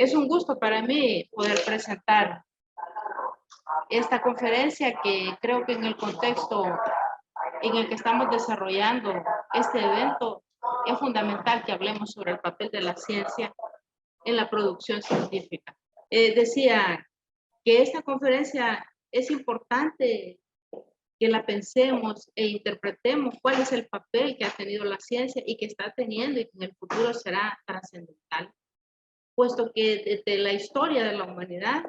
Es un gusto para mí poder presentar esta conferencia que creo que en el contexto en el que estamos desarrollando este evento es fundamental que hablemos sobre el papel de la ciencia en la producción científica. Decía que esta conferencia es importante que la pensemos e interpretemos cuál es el papel que ha tenido la ciencia y que está teniendo y que en el futuro será trascendental, puesto que desde la historia de la humanidad,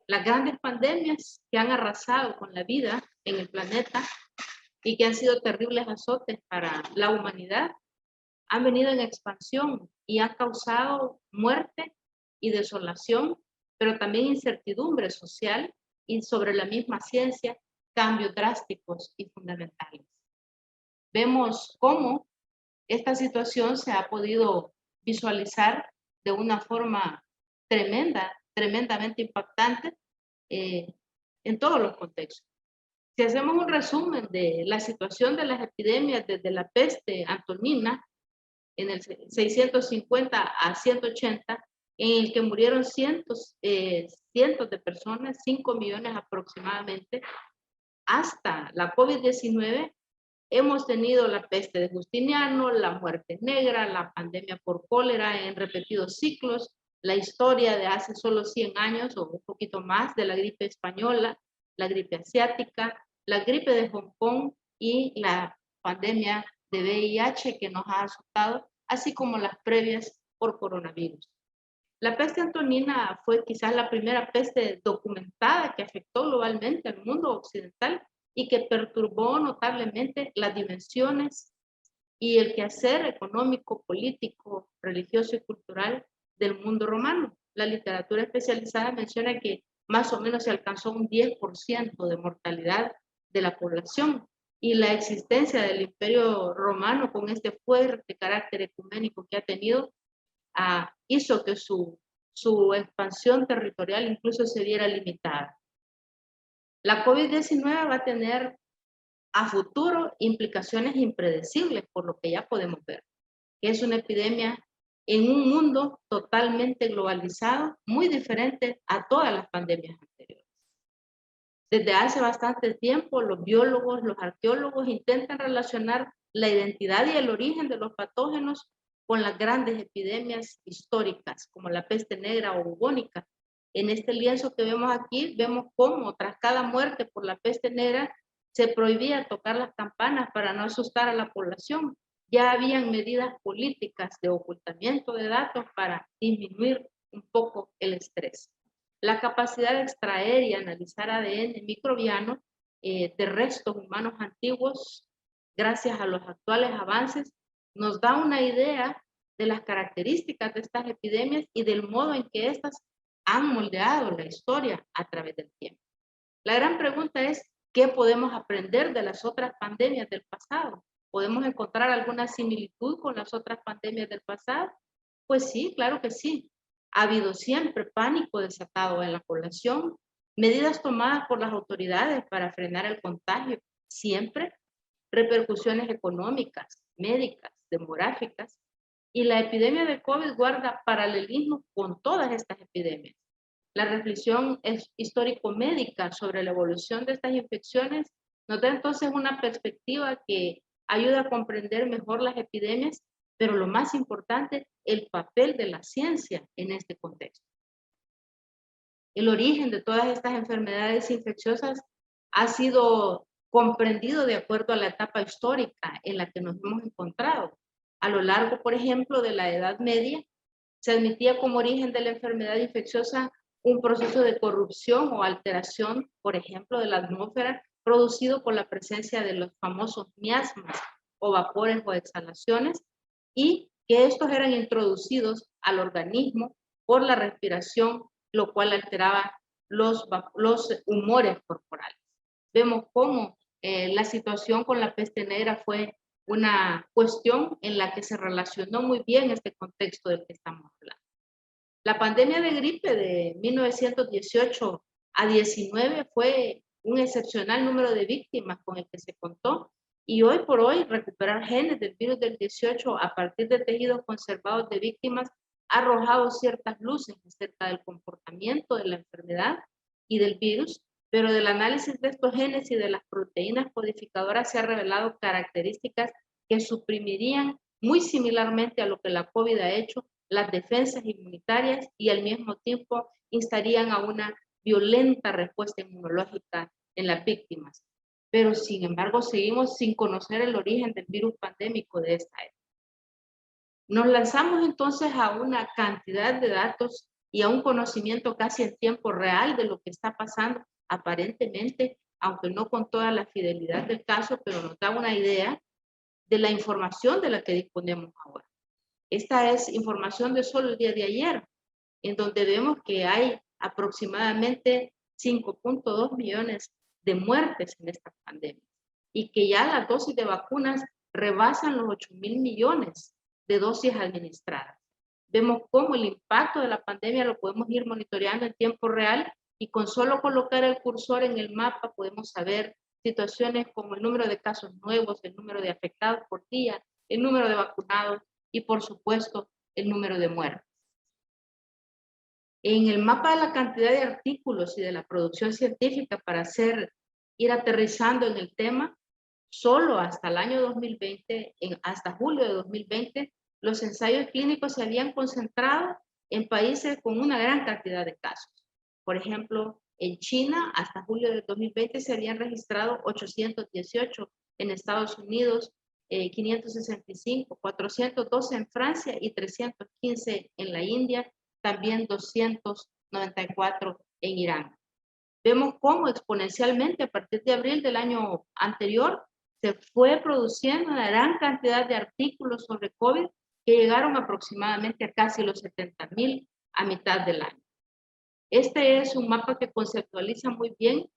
las grandes pandemias que han arrasado con la vida en el planeta y que han sido terribles azotes para la humanidad, han venido en expansión y han causado muerte y desolación, pero también incertidumbre social y sobre la misma ciencia, cambios drásticos y fundamentales. Vemos cómo esta situación se ha podido visualizar de una forma tremendamente impactante en todos los contextos. Si hacemos un resumen de la situación de las epidemias desde la peste antonina, en el 650 a 180, en el que murieron cientos de personas, 5 millones aproximadamente, hasta la COVID-19, hemos tenido la peste de Justiniano, la muerte negra, la pandemia por cólera en repetidos ciclos, la historia de hace solo 100 años o un poquito más de la gripe española, la gripe asiática, la gripe de Hong Kong y la pandemia de VIH que nos ha azotado, así como las previas por coronavirus. La peste antonina fue quizás la primera peste documentada que afectó globalmente al mundo occidental y que perturbó notablemente las dimensiones y el quehacer económico, político, religioso y cultural del mundo romano. La literatura especializada menciona que más o menos se alcanzó un 10% de mortalidad de la población, y la existencia del Imperio Romano con este fuerte carácter ecuménico que ha tenido hizo que su expansión territorial incluso se viera limitada. La COVID-19 va a tener a futuro implicaciones impredecibles, por lo que ya podemos ver, que es una epidemia en un mundo totalmente globalizado, muy diferente a todas las pandemias anteriores. Desde hace bastante tiempo, los biólogos, los arqueólogos intentan relacionar la identidad y el origen de los patógenos con las grandes epidemias históricas, como la peste negra o bubónica. En este lienzo que vemos aquí, vemos cómo tras cada muerte por la peste negra se prohibía tocar las campanas para no asustar a la población. Ya habían medidas políticas de ocultamiento de datos para disminuir un poco el estrés. La capacidad de extraer y analizar ADN microbiano de restos humanos antiguos, gracias a los actuales avances, nos da una idea de las características de estas epidemias y del modo en que éstas han moldeado la historia a través del tiempo. La gran pregunta es, ¿qué podemos aprender de las otras pandemias del pasado? ¿Podemos encontrar alguna similitud con las otras pandemias del pasado? Pues sí, claro que sí. Ha habido siempre pánico desatado en la población, medidas tomadas por las autoridades para frenar el contagio, siempre, repercusiones económicas, médicas, demográficas, y la epidemia de COVID guarda paralelismo con todas estas epidemias. La reflexión histórico-médica sobre la evolución de estas infecciones nos da entonces una perspectiva que ayuda a comprender mejor las epidemias, pero lo más importante, el papel de la ciencia en este contexto. El origen de todas estas enfermedades infecciosas ha sido comprendido de acuerdo a la etapa histórica en la que nos hemos encontrado. A lo largo, por ejemplo, de la Edad Media, se admitía como origen de la enfermedad infecciosa un proceso de corrupción o alteración, por ejemplo, de la atmósfera, producido por la presencia de los famosos miasmas o vapores o exhalaciones, y que estos eran introducidos al organismo por la respiración, lo cual alteraba los humores corporales. Vemos cómo la situación con la peste negra fue una cuestión en la que se relacionó muy bien este contexto del que estamos hablando. La pandemia de gripe de 1918 a 19 fue un excepcional número de víctimas con el que se contó, y hoy por hoy recuperar genes del virus del 18 a partir de tejidos conservados de víctimas ha arrojado ciertas luces acerca del comportamiento de la enfermedad y del virus, pero del análisis de estos genes y de las proteínas codificadoras se han revelado características que suprimirían muy similarmente a lo que la COVID ha hecho las defensas inmunitarias y al mismo tiempo instarían a una violenta respuesta inmunológica en las víctimas. Pero sin embargo seguimos sin conocer el origen del virus pandémico de esta época. Nos lanzamos entonces a una cantidad de datos y a un conocimiento casi en tiempo real de lo que está pasando, aparentemente, aunque no con toda la fidelidad del caso, pero nos da una idea de la información de la que disponemos ahora. Esta es información de solo el día de ayer, en donde vemos que hay aproximadamente 5.2 millones de muertes en esta pandemia y que ya las dosis de vacunas rebasan los 8.000 millones de dosis administradas. Vemos cómo el impacto de la pandemia lo podemos ir monitoreando en tiempo real y con solo colocar el cursor en el mapa podemos saber situaciones como el número de casos nuevos, el número de afectados por día, el número de vacunados y por supuesto el número de muertes. En el mapa de la cantidad de artículos y de la producción científica para ir aterrizando en el tema, solo hasta el año 2020, hasta julio de 2020, los ensayos clínicos se habían concentrado en países con una gran cantidad de casos. Por ejemplo, en China, hasta julio de 2020 se habían registrado 818, en Estados Unidos 565, 412 en Francia y 315 en la India, también 294 en Irán. Vemos cómo exponencialmente a partir de abril del año anterior se fue produciendo una gran cantidad de artículos sobre COVID que llegaron aproximadamente a casi los 70.000 a mitad del año. Este es un mapa que conceptualiza muy bien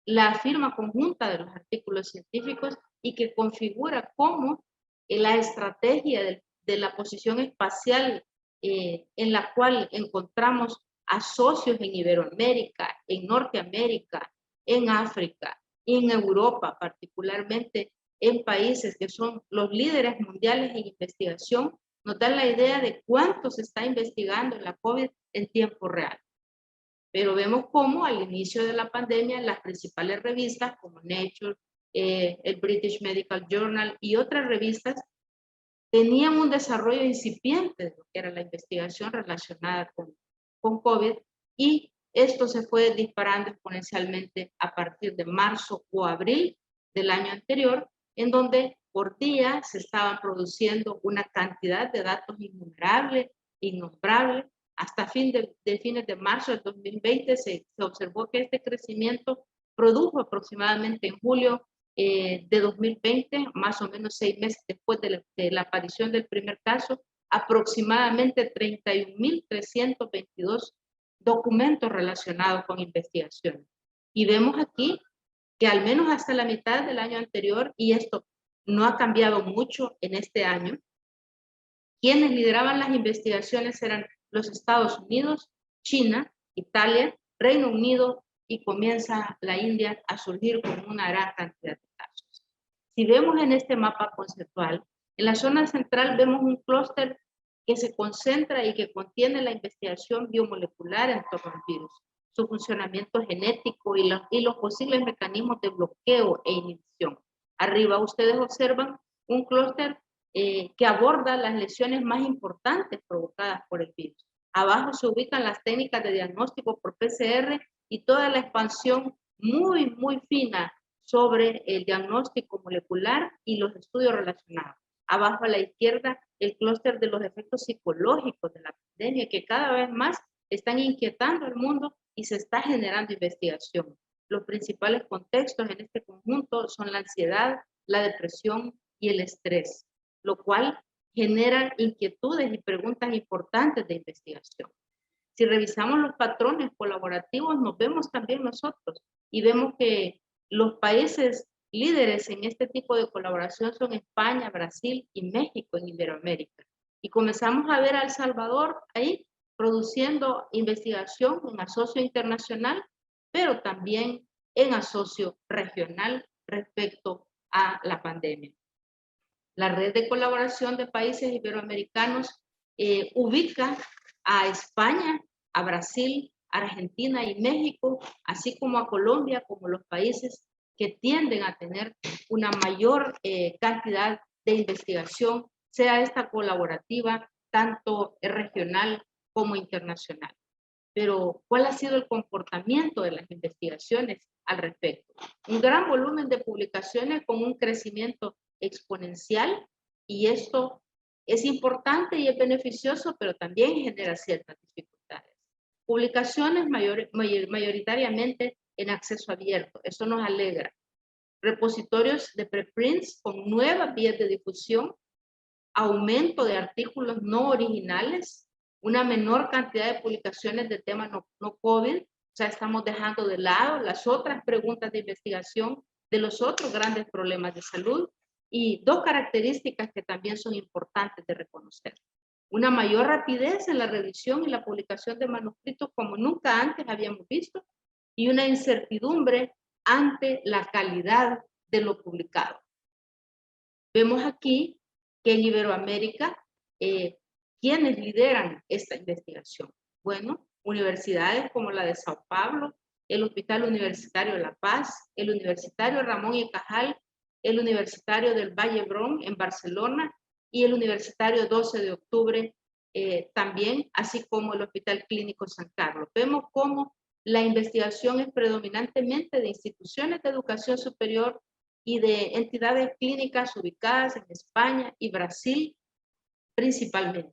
la firma conjunta de los artículos científicos y que configura cómo la estrategia de la posición espacial en la cual encontramos a socios en Iberoamérica, en Norteamérica, en África, en Europa, particularmente en países que son los líderes mundiales en investigación, nos dan la idea de cuánto se está investigando en la COVID en tiempo real. Pero vemos cómo al inicio de la pandemia las principales revistas como Nature, el British Medical Journal y otras revistas tenían un desarrollo incipiente de lo que era la investigación relacionada con COVID y esto se fue disparando exponencialmente a partir de marzo o abril del año anterior, en donde por día se estaban produciendo una cantidad de datos innumerables, innombrables. Hasta fines de marzo del 2020 se observó que este crecimiento produjo aproximadamente en julio de 2020, más o menos 6 meses después de la aparición del primer caso, aproximadamente 31.322 documentos relacionados con investigación. Y vemos aquí que al menos hasta la mitad del año anterior, y esto no ha cambiado mucho en este año, quienes lideraban las investigaciones eran los Estados Unidos, China, Italia, Reino Unido y comienza la India a surgir con una gran cantidad de casos. Si vemos en este mapa conceptual, en la zona central vemos un clúster que se concentra y que contiene la investigación biomolecular en torno al virus, su funcionamiento genético y los posibles mecanismos de bloqueo e inhibición. Arriba ustedes observan un clúster que aborda las lesiones más importantes provocadas por el virus. Abajo se ubican las técnicas de diagnóstico por PCR y toda la expansión muy fina sobre el diagnóstico molecular y los estudios relacionados. Abajo a la izquierda, el clúster de los efectos psicológicos de la pandemia que cada vez más están inquietando al mundo y se está generando investigación. Los principales contextos en este conjunto son la ansiedad, la depresión y el estrés, lo cual genera inquietudes y preguntas importantes de investigación. Si revisamos los patrones colaborativos, nos vemos también nosotros y vemos que los países líderes en este tipo de colaboración son España, Brasil y México en Iberoamérica. Y comenzamos a ver a El Salvador ahí produciendo investigación en asocio internacional, pero también en asocio regional respecto a la pandemia. La red de colaboración de países iberoamericanos ubica a España, a Brasil, Argentina y México, así como a Colombia, como los países que tienden a tener una mayor cantidad de investigación, sea esta colaborativa, tanto regional como internacional. Pero, ¿cuál ha sido el comportamiento de las investigaciones al respecto? Un gran volumen de publicaciones con un crecimiento exponencial, y esto es importante y es beneficioso, pero también genera ciertas dificultades. Publicaciones mayoritariamente en acceso abierto, eso nos alegra. Repositorios de preprints con nuevas vías de difusión, aumento de artículos no originales, una menor cantidad de publicaciones de temas no COVID, o sea, estamos dejando de lado las otras preguntas de investigación de los otros grandes problemas de salud, y dos características que también son importantes de reconocer. Una mayor rapidez en la revisión y la publicación de manuscritos como nunca antes habíamos visto, y una incertidumbre ante la calidad de lo publicado. Vemos aquí que en Iberoamérica, ¿quiénes lideran esta investigación? Bueno, universidades como la de Sao Paulo, el Hospital Universitario La Paz, el Universitario Ramón y Cajal, el Universitario del Valle d'Hebron en Barcelona y el Universitario 12 de Octubre también, así como el Hospital Clínico San Carlos. Vemos cómo la investigación es predominantemente de instituciones de educación superior y de entidades clínicas ubicadas en España y Brasil principalmente.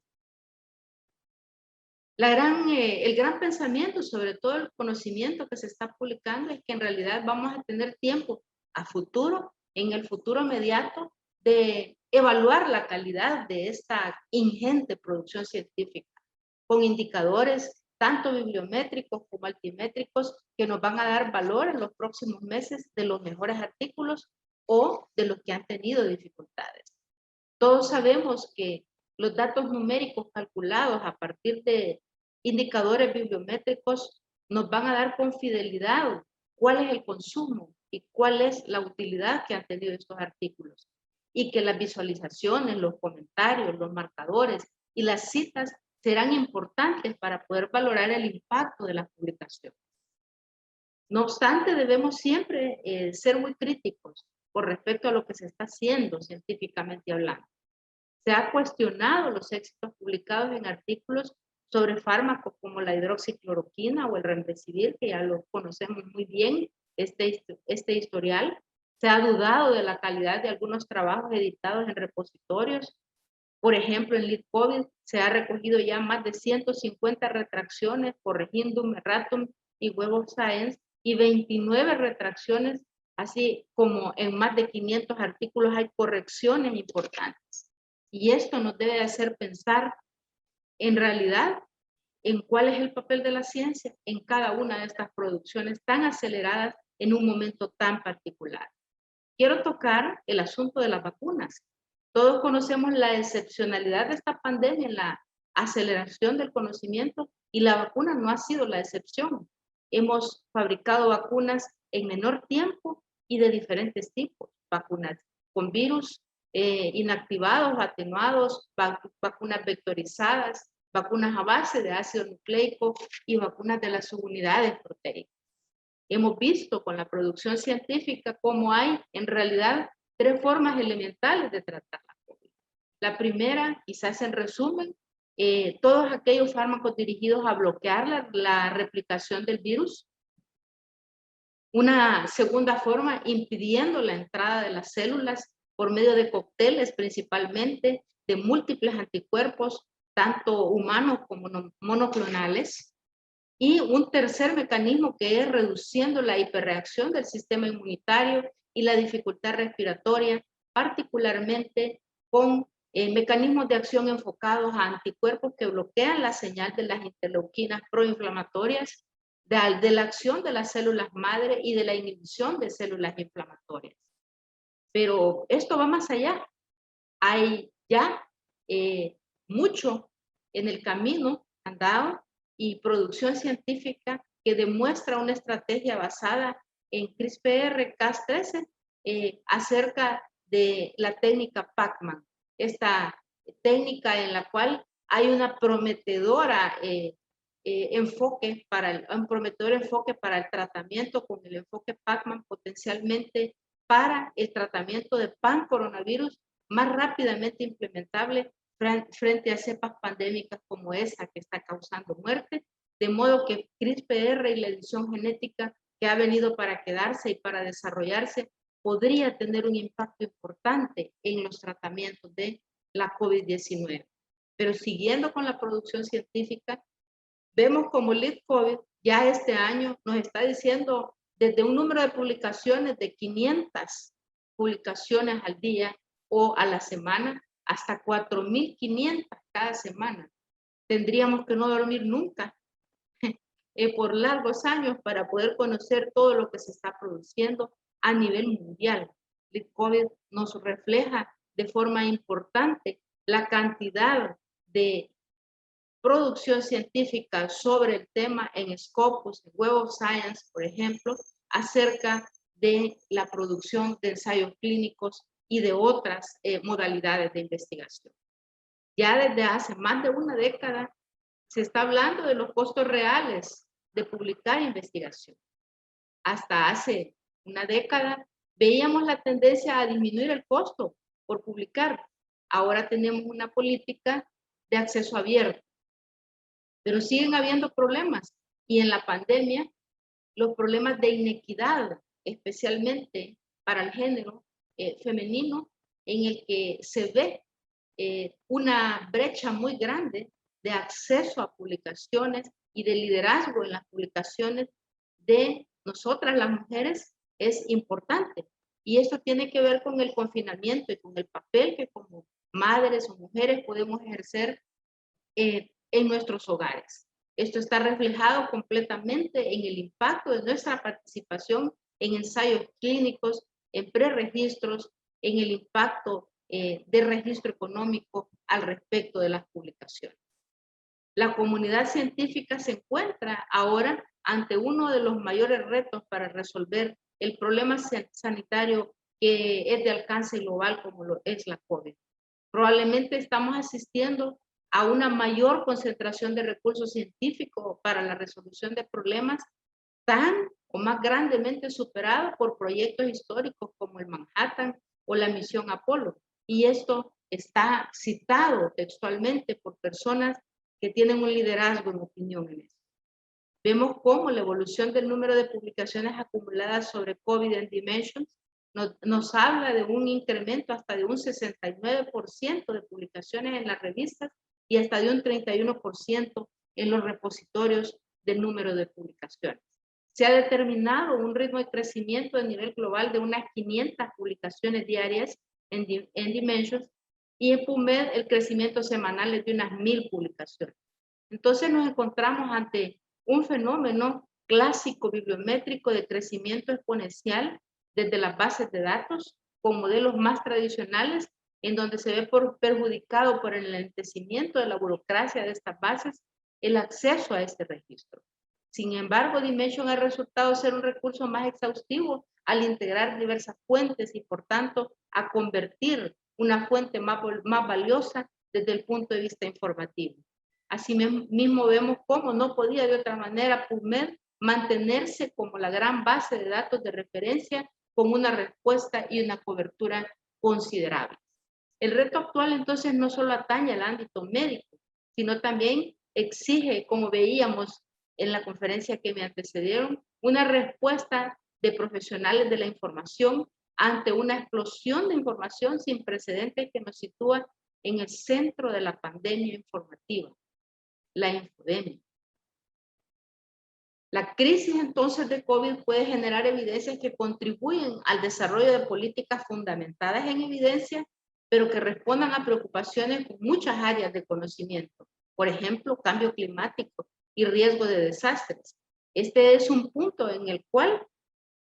El gran pensamiento sobre todo el conocimiento que se está publicando es que en realidad vamos a tener tiempo a futuro, en el futuro inmediato, de evaluar la calidad de esta ingente producción científica con indicadores tanto bibliométricos como altimétricos que nos van a dar valor en los próximos meses de los mejores artículos o de los que han tenido dificultades. Todos sabemos que los datos numéricos calculados a partir de indicadores bibliométricos nos van a dar con fidelidad cuál es el consumo y cuál es la utilidad que han tenido estos artículos. Y que las visualizaciones, los comentarios, los marcadores y las citas serán importantes para poder valorar el impacto de la publicación. No obstante, debemos siempre ser muy críticos con respecto a lo que se está haciendo científicamente hablando. Se ha cuestionado los éxitos publicados en artículos sobre fármacos como la hidroxicloroquina o el remdesivir, que ya lo conocemos muy bien, este historial. Se ha dudado de la calidad de algunos trabajos editados en repositorios. Por ejemplo, en LeadCovid se ha recogido ya más de 150 retracciones por Regindum, Erratum y Web of Science, y 29 retracciones, así como en más de 500 artículos hay correcciones importantes. Y esto nos debe hacer pensar en realidad en cuál es el papel de la ciencia en cada una de estas producciones tan aceleradas en un momento tan particular. Quiero tocar el asunto de las vacunas. Todos conocemos la excepcionalidad de esta pandemia en la aceleración del conocimiento, y la vacuna no ha sido la excepción. Hemos fabricado vacunas en menor tiempo y de diferentes tipos. Vacunas con virus inactivados, atenuados, vacunas vectorizadas, vacunas a base de ácido nucleico y vacunas de las subunidades proteicas. Hemos visto con la producción científica cómo hay en realidad tres formas elementales de tratar la COVID. La primera, quizás en resumen, todos aquellos fármacos dirigidos a bloquear la replicación del virus. Una segunda forma, impidiendo la entrada de las células por medio de cócteles principalmente de múltiples anticuerpos, tanto humanos como monoclonales. Y un tercer mecanismo que es reduciendo la hiperreacción del sistema inmunitario y la dificultad respiratoria, particularmente con mecanismos de acción enfocados a anticuerpos que bloquean la señal de las interleuquinas proinflamatorias, de la acción de las células madre y de la inhibición de células inflamatorias. Pero esto va más allá. Hay ya mucho en el camino andado y producción científica que demuestra una estrategia basada en CRISPR-Cas13 acerca de la técnica Pacman, esta técnica en la cual hay una prometedora un prometedor enfoque para el tratamiento con el enfoque Pacman potencialmente para el tratamiento de pan-coronavirus más rápidamente implementable frente a cepas pandémicas como esa que está causando muerte, de modo que CRISPR y la edición genética que ha venido para quedarse y para desarrollarse podría tener un impacto importante en los tratamientos de la COVID-19. Pero siguiendo con la producción científica, vemos como LeadCOVID ya este año nos está diciendo desde un número de publicaciones de 500 publicaciones al día o a la semana hasta 4.500 cada semana. Tendríamos que no dormir nunca por largos años para poder conocer todo lo que se está produciendo a nivel mundial. LeadCOVID nos refleja de forma importante la cantidad de producción científica sobre el tema en Scopus, en Web of Science, por ejemplo, acerca de la producción de ensayos clínicos y de otras modalidades de investigación. Ya desde hace más de una década se está hablando de los costos reales de publicar investigación. Hasta hace una década veíamos la tendencia a disminuir el costo por publicar. Ahora tenemos una política de acceso abierto, pero siguen habiendo problemas. Y en la pandemia, los problemas de inequidad, especialmente para el género femenino, en el que se ve una brecha muy grande de acceso a publicaciones y de liderazgo en las publicaciones de nosotras las mujeres, es importante. Y esto tiene que ver con el confinamiento y con el papel que como madres o mujeres podemos ejercer en nuestros hogares. Esto está reflejado completamente en el impacto de nuestra participación en ensayos clínicos, en preregistros, en el impacto de registro económico al respecto de las publicaciones. La comunidad científica se encuentra ahora ante uno de los mayores retos para resolver el problema sanitario que es de alcance global como lo es la COVID. Probablemente estamos asistiendo a una mayor concentración de recursos científicos para la resolución de problemas tan o más grandemente superados por proyectos históricos como el Manhattan o la misión Apolo. Y esto está citado textualmente por personas que tienen un liderazgo en opinión en eso. Vemos cómo la evolución del número de publicaciones acumuladas sobre COVID en Dimensions nos habla de un incremento hasta de un 69% de publicaciones en las revistas y hasta de un 31% en los repositorios del número de publicaciones. Se ha determinado un ritmo de crecimiento a nivel global de unas 500 publicaciones diarias en Dimensions y en PubMed el crecimiento semanal es de unas 1.000 publicaciones. Entonces nos encontramos ante un fenómeno clásico bibliométrico de crecimiento exponencial desde las bases de datos con modelos más tradicionales en donde se ve perjudicado por el enlentecimiento de la burocracia de estas bases el acceso a este registro. Sin embargo, Dimension ha resultado ser un recurso más exhaustivo al integrar diversas fuentes y por tanto a convertir una fuente más valiosa desde el punto de vista informativo. Así mismo vemos cómo no podía de otra manera PubMed mantenerse como la gran base de datos de referencia con una respuesta y una cobertura considerable. El reto actual entonces no solo atañe al ámbito médico, sino también exige, como veíamos en la conferencia que me antecedieron, una respuesta de profesionales de la información ante una explosión de información sin precedentes que nos sitúa en el centro de la pandemia informativa, la infodemia. La crisis entonces de COVID puede generar evidencias que contribuyen al desarrollo de políticas fundamentadas en evidencia, pero que respondan a preocupaciones con muchas áreas de conocimiento. Por ejemplo, cambio climático y riesgo de desastres. Este es un punto en el cual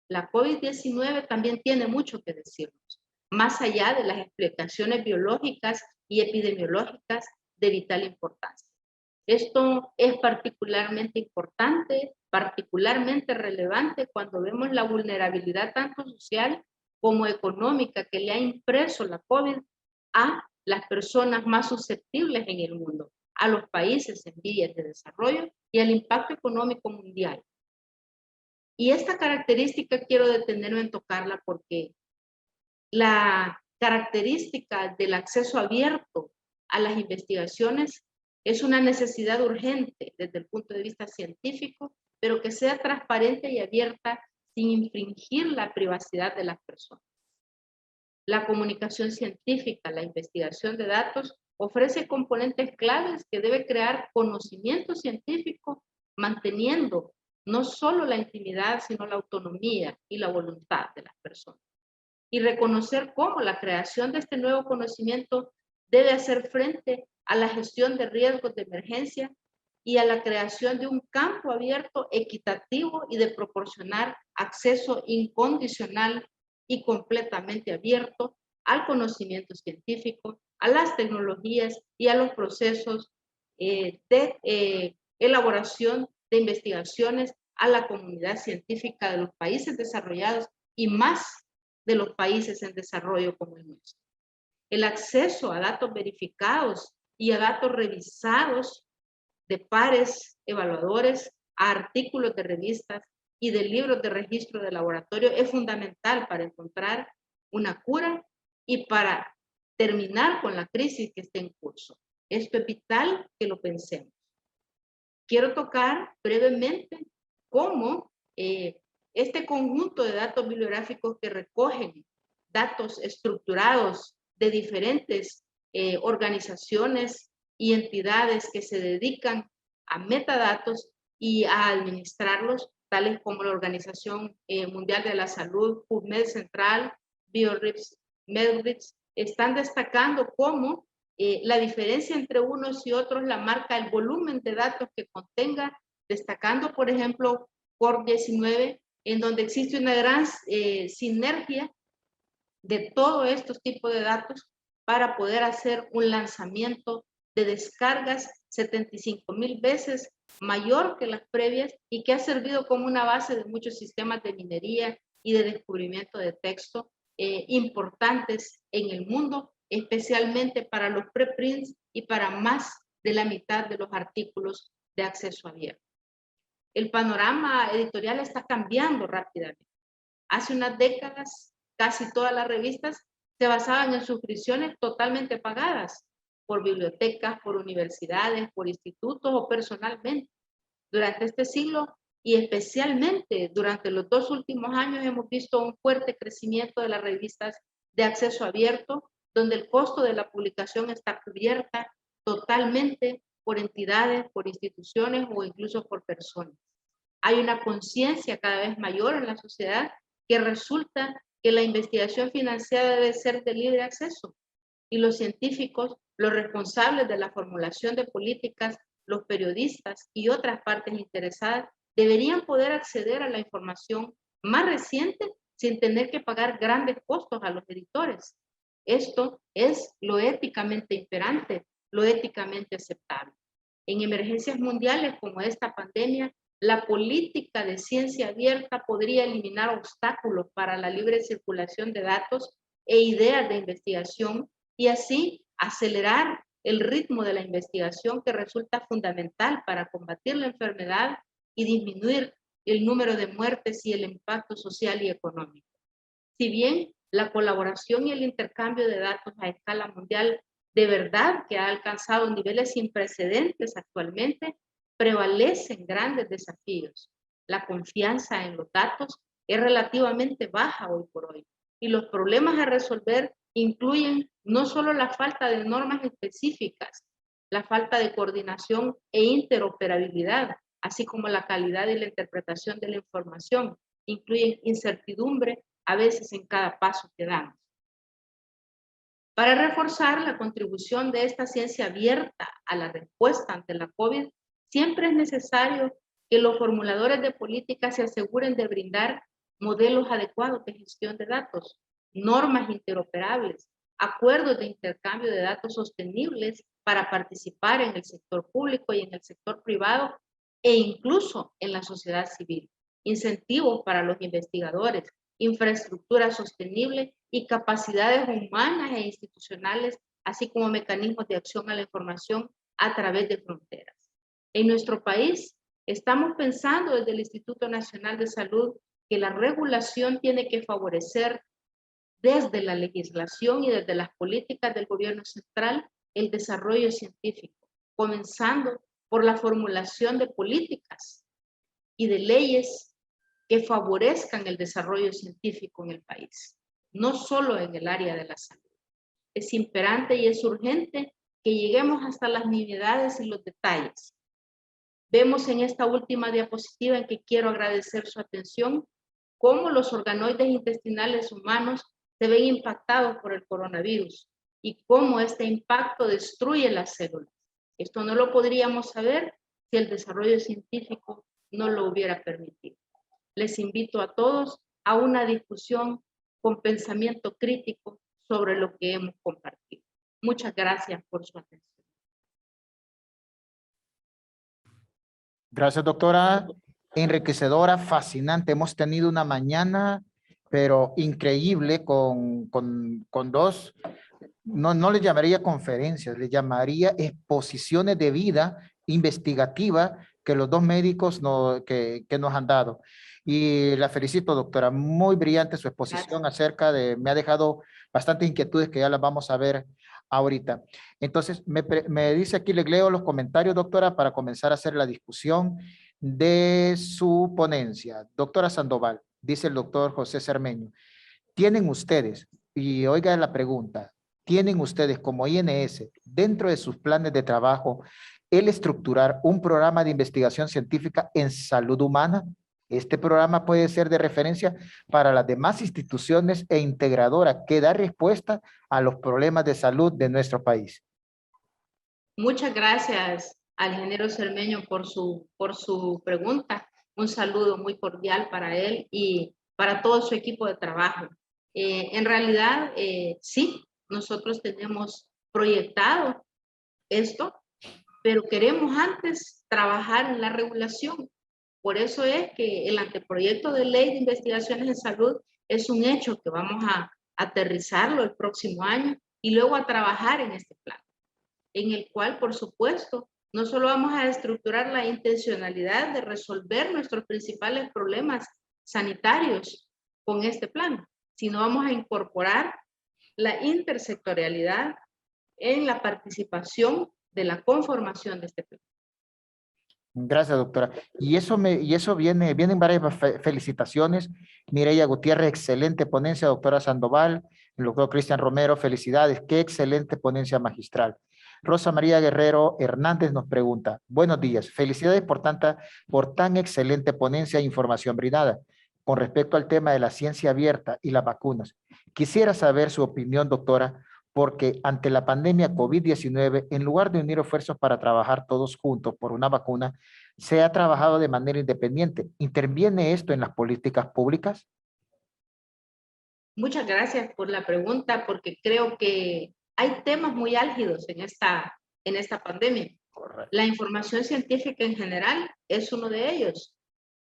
la COVID-19 también tiene mucho que decirnos, más allá de las explicaciones biológicas y epidemiológicas de vital importancia. Esto es particularmente importante, particularmente relevante cuando vemos la vulnerabilidad tanto social como económica que le ha impreso la COVID a las personas más susceptibles en el mundo, a los países en vías de desarrollo y al impacto económico mundial. Y esta característica quiero detenerme en tocarla porque la característica del acceso abierto a las investigaciones es una necesidad urgente desde el punto de vista científico, pero que sea transparente y abierta sin infringir la privacidad de las personas. La comunicación científica, la investigación de datos, ofrece componentes claves que debe crear conocimiento científico, manteniendo no solo la intimidad, sino la autonomía y la voluntad de las personas. Y reconocer cómo la creación de este nuevo conocimiento debe hacer frente a la gestión de riesgos de emergencia y a la creación de un campo abierto, equitativo y de proporcionar acceso incondicional y completamente abierto al conocimiento científico, a las tecnologías y a los procesos de elaboración de investigaciones a la comunidad científica de los países desarrollados y más de los países en desarrollo como el nuestro. El acceso a datos verificados y a datos revisados de pares evaluadores, a artículos de revistas y de libros de registro de laboratorio es fundamental para encontrar una cura y para terminar con la crisis que está en curso. Esto es vital que lo pensemos. Quiero tocar brevemente cómo este conjunto de datos bibliográficos que recogen datos estructurados de diferentes organizaciones y entidades que se dedican a metadatos y a administrarlos, tales como la Organización Mundial de la Salud, PubMed Central, BioRxiv, Medrxiv, están destacando cómo la diferencia entre unos y otros la marca el volumen de datos que contenga, destacando, por ejemplo, COR19, en donde existe una gran sinergia de todos estos tipos de datos para poder hacer un lanzamiento de descargas 75,000 veces mayor que las previas y que ha servido como una base de muchos sistemas de minería y de descubrimiento de texto importantes en el mundo, especialmente para los preprints y para más de la mitad de los artículos de acceso abierto. El panorama editorial está cambiando rápidamente. Hace unas décadas, casi todas las revistas se basaban en suscripciones totalmente pagadas por bibliotecas, por universidades, por institutos o personalmente. Durante este siglo y especialmente durante los 2 últimos años hemos visto un fuerte crecimiento de las revistas de acceso abierto, donde el costo de la publicación está cubierta totalmente por entidades, por instituciones o incluso por personas. Hay una conciencia cada vez mayor en la sociedad que resulta que la investigación financiada debe ser de libre acceso y los científicos, los responsables de la formulación de políticas, los periodistas y otras partes interesadas deberían poder acceder a la información más reciente sin tener que pagar grandes costos a los editores. Esto es lo éticamente imperante, lo éticamente aceptable. En emergencias mundiales como esta pandemia, la política de ciencia abierta podría eliminar obstáculos para la libre circulación de datos e ideas de investigación y así acelerar el ritmo de la investigación que resulta fundamental para combatir la enfermedad y disminuir el número de muertes y el impacto social y económico. Si bien la colaboración y el intercambio de datos a escala mundial de verdad que ha alcanzado niveles sin precedentes actualmente, prevalecen grandes desafíos. La confianza en los datos es relativamente baja hoy por hoy y los problemas a resolver incluyen no solo la falta de normas específicas, la falta de coordinación e interoperabilidad, así como la calidad y la interpretación de la información, incluyen incertidumbre a veces en cada paso que damos. Para reforzar la contribución de esta ciencia abierta a la respuesta ante la COVID, siempre es necesario que los formuladores de políticas se aseguren de brindar modelos adecuados de gestión de datos, normas interoperables, acuerdos de intercambio de datos sostenibles para participar en el sector público y en el sector privado e incluso en la sociedad civil, incentivos para los investigadores, infraestructura sostenible y capacidades humanas e institucionales, así como mecanismos de acción a la información a través de fronteras. En nuestro país estamos pensando desde el Instituto Nacional de Salud que la regulación tiene que favorecer desde la legislación y desde las políticas del gobierno central el desarrollo científico, comenzando por la formulación de políticas y de leyes que favorezcan el desarrollo científico en el país, no solo en el área de la salud. Es imperante y es urgente que lleguemos hasta las nimiedades y los detalles. Vemos en esta última diapositiva en que quiero agradecer su atención cómo los organoides intestinales humanos se ven impactados por el coronavirus y cómo este impacto destruye las células. Esto no lo podríamos saber si el desarrollo científico no lo hubiera permitido. Les invito a todos a una discusión con pensamiento crítico sobre lo que hemos compartido. Muchas gracias por su atención. Gracias, doctora. Enriquecedora, fascinante. Hemos tenido una mañana, pero increíble con dos, no le llamaría conferencias, le llamaría exposiciones de vida investigativa que los dos médicos que nos han dado. Y la felicito, doctora. Muy brillante su exposición acerca de, me ha dejado bastantes inquietudes que ya las vamos a ver ahorita. Entonces, me dice aquí, le leo los comentarios, doctora, para comenzar a hacer la discusión de su ponencia. Doctora Sandoval, dice el doctor José Cermeño, ¿tienen ustedes, y oiga la pregunta, ¿tienen ustedes como INS dentro de sus planes de trabajo el estructurar un programa de investigación científica en salud humana? Este programa puede ser de referencia para las demás instituciones e integradora que da respuesta a los problemas de salud de nuestro país. Muchas gracias al ingeniero Cermeño por su pregunta. Un saludo muy cordial para él y para todo su equipo de trabajo. En realidad, sí, nosotros tenemos proyectado esto, pero queremos antes trabajar en la regulación. Por eso es que el anteproyecto de ley de investigaciones en salud es un hecho que vamos a aterrizarlo el próximo año y luego a trabajar en este plan, en el cual, por supuesto, no solo vamos a estructurar la intencionalidad de resolver nuestros principales problemas sanitarios con este plan, sino vamos a incorporar la intersectorialidad en la participación de la conformación de este plan. Gracias, doctora. Y eso vienen varias felicitaciones. Mireya Gutiérrez, excelente ponencia, doctora Sandoval, el doctor Cristian Romero, felicidades, qué excelente ponencia magistral. Rosa María Guerrero Hernández nos pregunta, buenos días, felicidades por tan excelente ponencia e información brindada. Con respecto al tema de la ciencia abierta y las vacunas, quisiera saber su opinión, doctora, porque ante la pandemia COVID-19, en lugar de unir esfuerzos para trabajar todos juntos por una vacuna, se ha trabajado de manera independiente. ¿Interviene esto en las políticas públicas? Muchas gracias por la pregunta, porque creo que hay temas muy álgidos en esta pandemia. Correcto. La información científica en general es uno de ellos.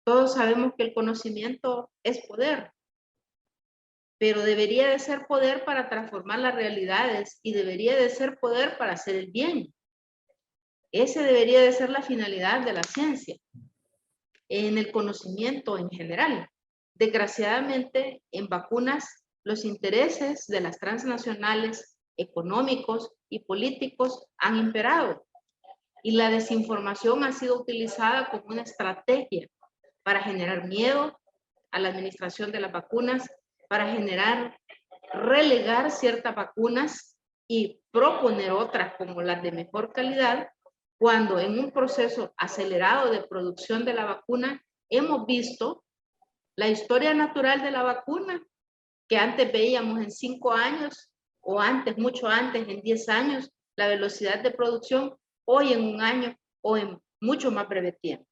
Todos sabemos que el conocimiento es poder, pero debería de ser poder para transformar las realidades y debería de ser poder para hacer el bien. Ese debería de ser la finalidad de la ciencia, en el conocimiento en general. Desgraciadamente, en vacunas, los intereses de las transnacionales, económicos y políticos han imperado y la desinformación ha sido utilizada como una estrategia para generar miedo a la administración de las vacunas, para relegar ciertas vacunas y proponer otras como las de mejor calidad, cuando en un proceso acelerado de producción de la vacuna hemos visto la historia natural de la vacuna, que antes veíamos en 5 años o antes, mucho antes, en 10 años, la velocidad de producción, hoy en 1 año o en mucho más breve tiempo.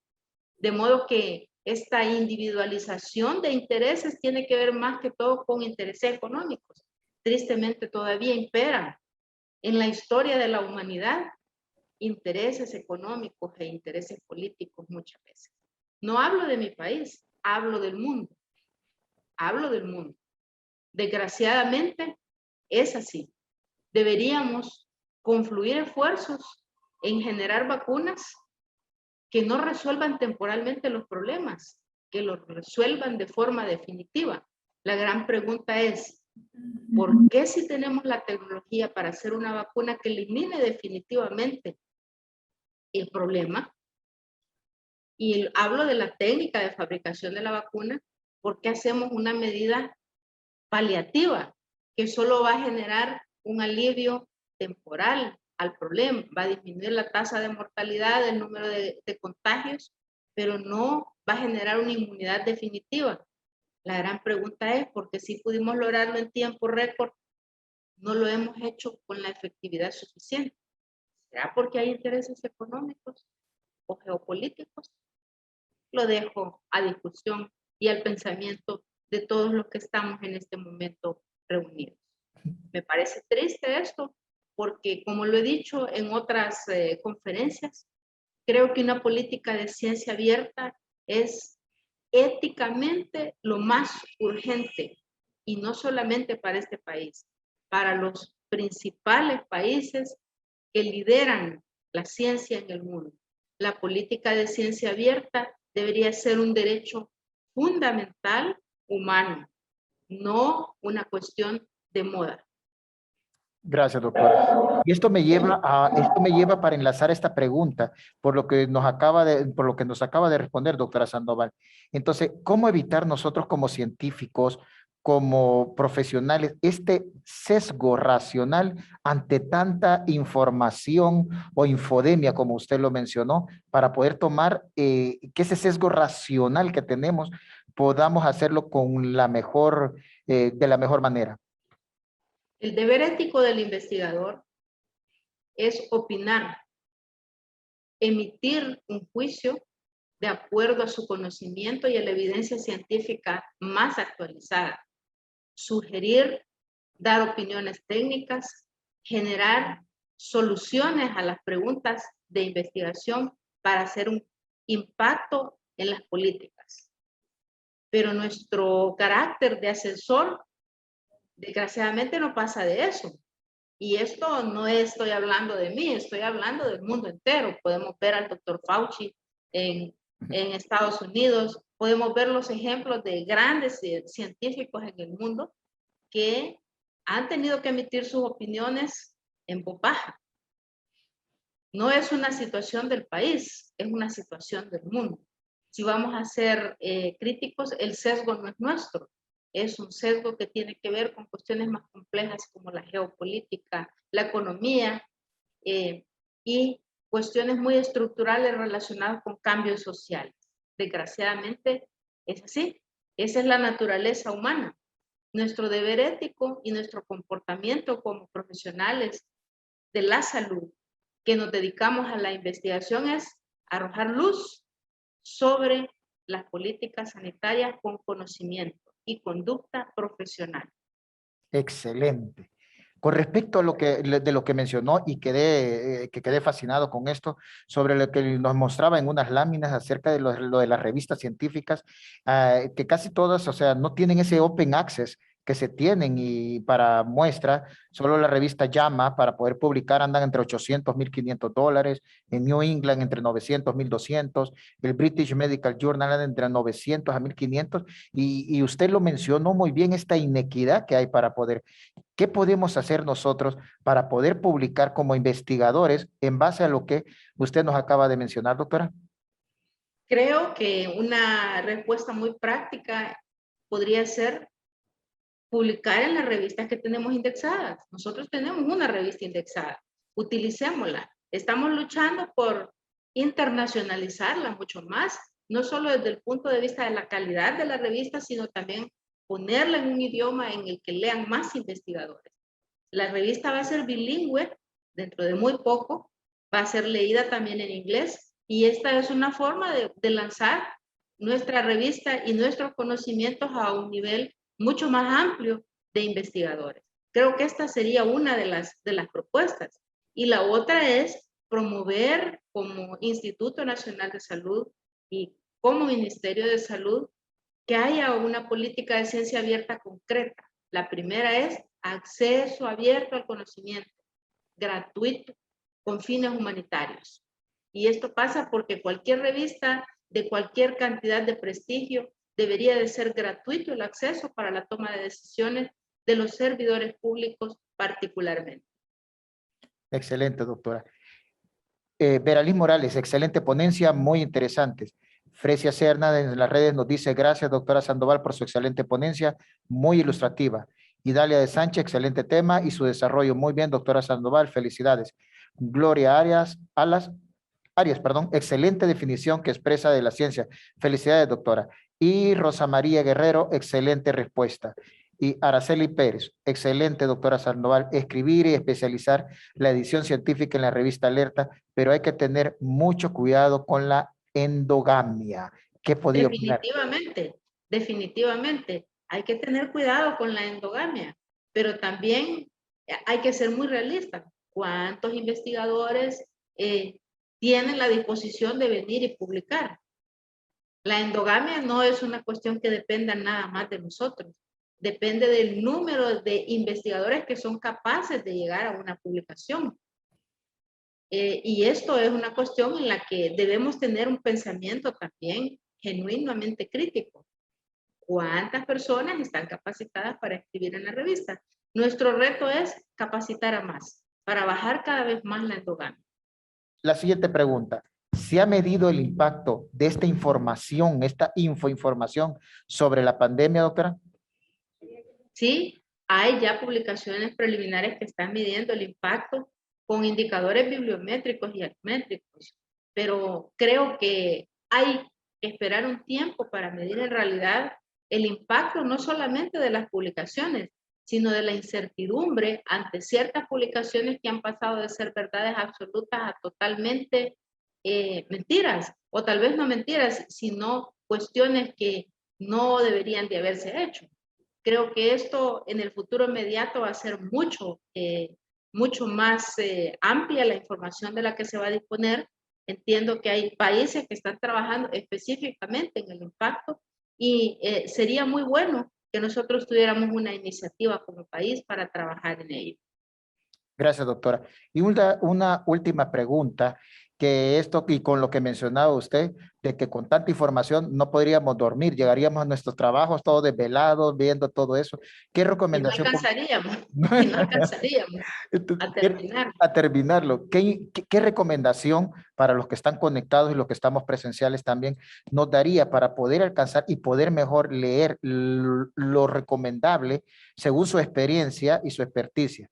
De modo que esta individualización de intereses tiene que ver más que todo con intereses económicos. Tristemente todavía imperan en la historia de la humanidad intereses económicos e intereses políticos muchas veces. No hablo de mi país, hablo del mundo. Hablo del mundo. Desgraciadamente es así. Deberíamos confluir esfuerzos en generar vacunas que no resuelvan temporalmente los problemas, que los resuelvan de forma definitiva. La gran pregunta es, ¿por qué si tenemos la tecnología para hacer una vacuna que elimine definitivamente el problema? Y hablo de la técnica de fabricación de la vacuna, ¿por qué hacemos una medida paliativa que solo va a generar un alivio temporal al problema? Va a disminuir la tasa de mortalidad, el número de contagios, pero no va a generar una inmunidad definitiva. La gran pregunta es, ¿por qué si pudimos lograrlo en tiempo récord, no lo hemos hecho con la efectividad suficiente? ¿Será porque hay intereses económicos o geopolíticos? Lo dejo a discusión y al pensamiento de todos los que estamos en este momento reunidos. Me parece triste esto, porque como lo he dicho en otras conferencias, creo que una política de ciencia abierta es éticamente lo más urgente, y no solamente para este país, para los principales países que lideran la ciencia en el mundo. La política de ciencia abierta debería ser un derecho fundamental humano, no una cuestión de moda. Gracias, doctora. Y esto me lleva para enlazar esta pregunta, por lo que nos acaba de responder, doctora Sandoval. Entonces, ¿cómo evitar nosotros como científicos, como profesionales, este sesgo racional ante tanta información o infodemia, como usted lo mencionó, para poder tomar que ese sesgo racional que tenemos podamos hacerlo con de la mejor manera? El deber ético del investigador es opinar, emitir un juicio de acuerdo a su conocimiento y a la evidencia científica más actualizada, sugerir, dar opiniones técnicas, generar soluciones a las preguntas de investigación para hacer un impacto en las políticas. Pero nuestro carácter de asesor, desgraciadamente, no pasa de eso. Y esto no estoy hablando de mí, estoy hablando del mundo entero. Podemos ver al doctor Fauci en Estados Unidos, podemos ver los ejemplos de grandes científicos en el mundo que han tenido que emitir sus opiniones en voz baja. No es una situación del país, es una situación del mundo. Si vamos a ser críticos, el sesgo no es nuestro, es un sesgo que tiene que ver con cuestiones más complejas como la geopolítica, la economía y cuestiones muy estructurales relacionadas con cambios sociales. Desgraciadamente es así, esa es la naturaleza humana. Nuestro deber ético y nuestro comportamiento como profesionales de la salud que nos dedicamos a la investigación es arrojar luz sobre las políticas sanitarias con conocimiento y conducta profesional. Excelente. Con respecto a de lo que mencionó y que quedé fascinado con esto, sobre lo que nos mostraba en unas láminas acerca de lo de las revistas científicas, que casi todas, o sea, no tienen ese open access que se tienen y para muestra, solo la revista JAMA para poder publicar andan entre 800, $1,500, en New England entre 900, 1,200, el British Medical Journal anda entre 900 a 1,500 y usted lo mencionó muy bien, esta inequidad que hay para poder. ¿Qué podemos hacer nosotros para poder publicar como investigadores en base a lo que usted nos acaba de mencionar, doctora? Creo que una respuesta muy práctica podría ser publicar en las revistas que tenemos indexadas. Nosotros tenemos una revista indexada, utilicémosla. Estamos luchando por internacionalizarla mucho más, no solo desde el punto de vista de la calidad de la revista, sino también ponerla en un idioma en el que lean más investigadores. La revista va a ser bilingüe dentro de muy poco, va a ser leída también en inglés y esta es una forma de lanzar nuestra revista y nuestros conocimientos a un nivel mucho más amplio de investigadores. Creo que esta sería una de las propuestas. Y la otra es promover como Instituto Nacional de Salud y como Ministerio de Salud que haya una política de ciencia abierta concreta. La primera es acceso abierto al conocimiento, gratuito, con fines humanitarios. Y esto pasa porque cualquier revista de cualquier cantidad de prestigio debería de ser gratuito el acceso para la toma de decisiones de los servidores públicos particularmente. Excelente, doctora. Veralín Morales, excelente ponencia, muy interesantes. Frecia Serna en las redes nos dice, gracias, doctora Sandoval, por su excelente ponencia, muy ilustrativa. Y Dalia de Sánchez, excelente tema y su desarrollo. Muy bien, doctora Sandoval, felicidades. Gloria Arias, excelente definición que expresa de la ciencia. Felicidades, doctora. Y Rosa María Guerrero, excelente respuesta. Y Araceli Pérez, excelente, doctora Sandoval, escribir y especializar la edición científica en la revista Alerta, pero hay que tener mucho cuidado con la endogamia. ¿Qué podría opinar? Definitivamente, definitivamente. Hay que tener cuidado con la endogamia, pero también hay que ser muy realistas. ¿Cuántos investigadores tienen la disposición de venir y publicar? La endogamia no es una cuestión que dependa nada más de nosotros. Depende del número de investigadores que son capaces de llegar a una publicación. Y esto es una cuestión en la que debemos tener un pensamiento también genuinamente crítico. ¿Cuántas personas están capacitadas para escribir en la revista? Nuestro reto es capacitar a más, para bajar cada vez más la endogamia. La siguiente pregunta. ¿Se ha medido el impacto de esta información, esta infoinformación sobre la pandemia, doctora? Sí, hay ya publicaciones preliminares que están midiendo el impacto con indicadores bibliométricos y altimétricos, pero creo que hay que esperar un tiempo para medir en realidad el impacto no solamente de las publicaciones, sino de la incertidumbre ante ciertas publicaciones que han pasado de ser verdades absolutas a totalmente mentiras, o tal vez no mentiras, sino cuestiones que no deberían de haberse hecho. Creo que esto en el futuro inmediato va a ser mucho más amplia la información de la que se va a disponer. Entiendo que hay países que están trabajando específicamente en el impacto y sería muy bueno que nosotros tuviéramos una iniciativa como país para trabajar en ello. Gracias, doctora. Y una última pregunta, que esto y con lo que mencionaba usted, de que con tanta información no podríamos dormir, llegaríamos a nuestros trabajos todos desvelados, viendo todo eso. ¿Qué Y no recomendación? alcanzaríamos, y no alcanzaríamos a terminar. A terminarlo, ¿qué recomendación para los que están conectados y los que estamos presenciales también nos daría para poder alcanzar y poder mejor leer lo recomendable según su experiencia y su experticia?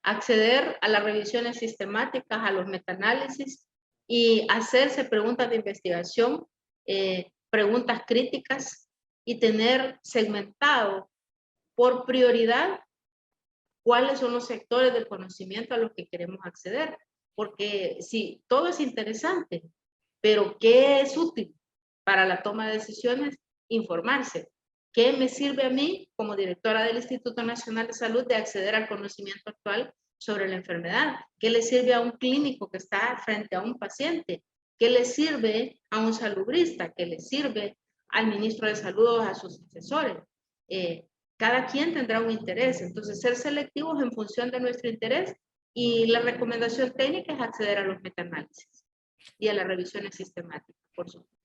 Acceder a las revisiones sistemáticas, a los metaanálisis y hacerse preguntas de investigación, preguntas críticas y tener segmentado por prioridad cuáles son los sectores del conocimiento a los que queremos acceder. Porque sí, todo es interesante, pero ¿qué es útil para la toma de decisiones? Informarse. ¿Qué me sirve a mí como directora del Instituto Nacional de Salud de acceder al conocimiento actual sobre la enfermedad? ¿Qué le sirve a un clínico que está frente a un paciente? ¿Qué le sirve a un salubrista? ¿Qué le sirve al ministro de Salud o a sus asesores? Cada quien tendrá un interés, entonces ser selectivos en función de nuestro interés y la recomendación técnica es acceder a los metaanálisis y a las revisiones sistemáticas, por supuesto.